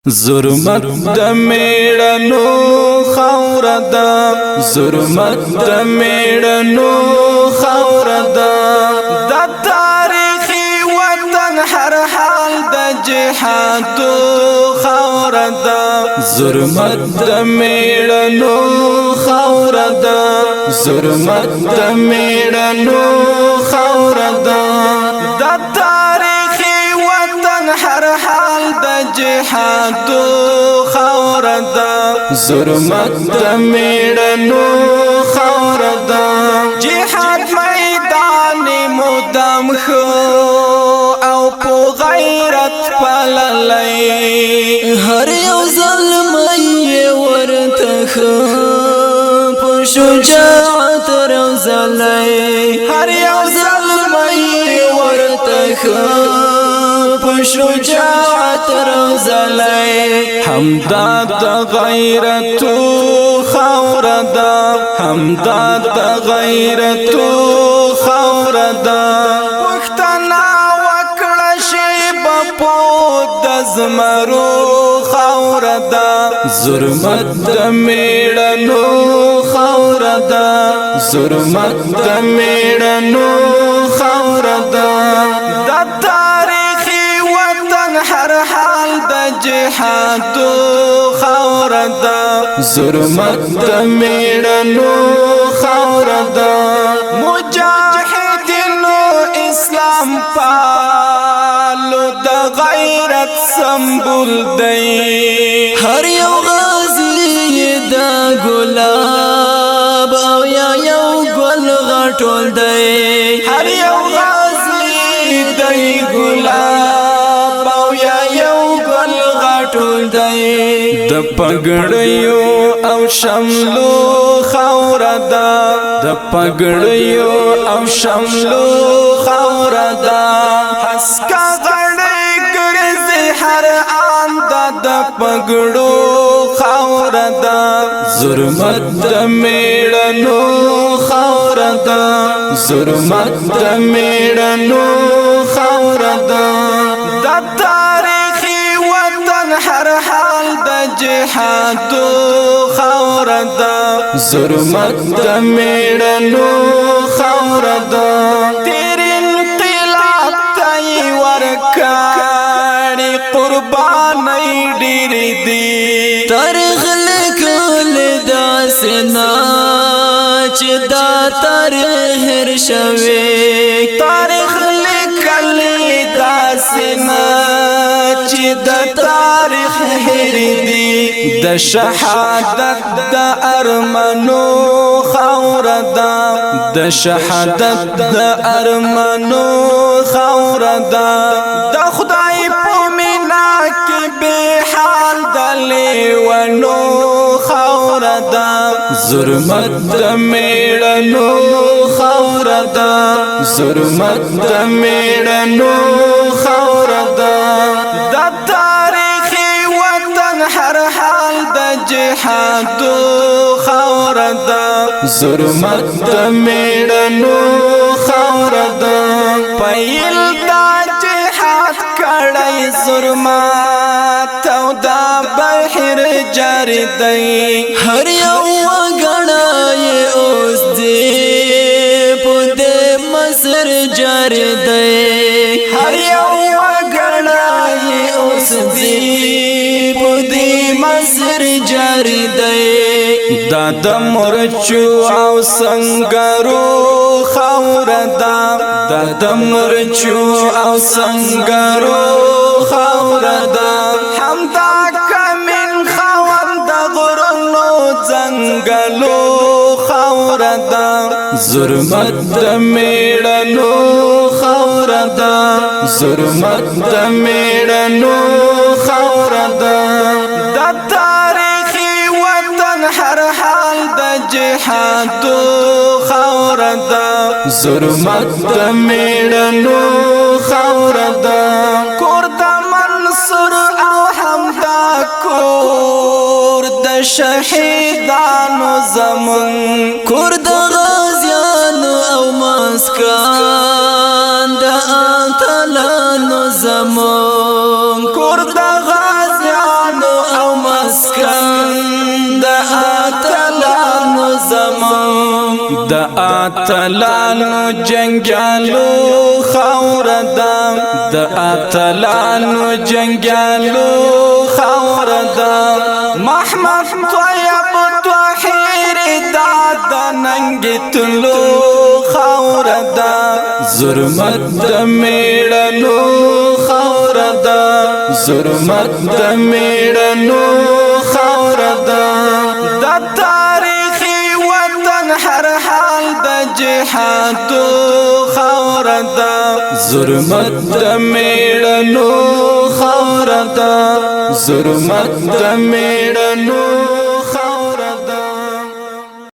ظلمت د میړنو خاور ده ظلمت د میړنو خاور ده د تاریخي وطن هر حال د جهاد خاور ده ظلمت د میړنو خاور ده ظلمت د میړنو خاور ده د تاریخي وطن هر حال د جهاد خاور ده ظلمت د میړنو خاور ده جهاد میدان مدام خو او په غیرت پللای هر یو ظلم یې ورته خو په شجاعت روزلای هر یو ظلم یې ورته خو په شجاعت روزلای همدا د غیرت خاور ده همدا د غیرت خاور ده پښتنا وکړه شی په د زمرو خاور ده ظلمت د میړنو خاور ده ظلمت د میړنو خاور ده د تاریخي وطن هر حال د جهاد خاور ده ظلمت د میړنو خاور ده مجاهدینو اسلام پالو د غیرت سمبول دی هر یو غازی د ګلاب او یا یو ګل غټول دی هر یو غازی د ګلاب او یا یو ګل غټول دی د پګړیو او شملو خاور ده د پګړیو او شملو خاور ده حسکا غړې ګرځي هر آن د پګړو خاور ده ظلمت د میړنو خاور ده ظلمت د میړنو خاور ده د تاریخي وطن هر حال د جهاد خاور ده ظلمت د میړنو خاور ده تیر انقلاب ته ورکړې قربانۍ ډېرې دي تاریخ لیکل داسې نه چې دا تاریخ هېر شوی تاریخ لیکل داسې نه چې د تاریخ هېر دي د شهادت د ارمانو خاور ده د شهادت د ارمانو خاور ده د خدای په مینا کې به حال د لیوانو خاور ده ظلمت د میړنو خاور ده ظلمت د میړنو خاور ده د تاریخي وطن هر حال د جهاد خاور ده ظلمت د میړنو خاور ده پیل دا جهاد کړی ظلمت او دا بحر جاری دی هر یو وګړی اوس دې په دې مصر جاری دی هر یو وګړی اوس دې په دې مصر جاری دی دا د مرچو او سنگرو خاور ده دا د مرچو او سنگرو خاور ده همدا کمن خوند غرونو ځنګلو خاور ده ظلمت د میړنو خاور ده ظلمت د میړنو خاور ده د تاریخي وطن هر حال د جهاد خاور ده ظلمت د میړنو خاور ده کور د منصور او حمدا کور د شهیدانو زمون کور د غازیانو او مسکان د اتلانو زمون کور د غازیانو اتلانو جنگیالو خوردا د اتلانو جنگیالو خوردا محمد طیب طاهر داد ننگتلو خوردا ظلمت د میړنو خوردا ظلمت د میړنو خوردا د تاریخي وطن هر حال د جهاد خوردا ظلمت د میړنو خوردا ظلمت د میړنو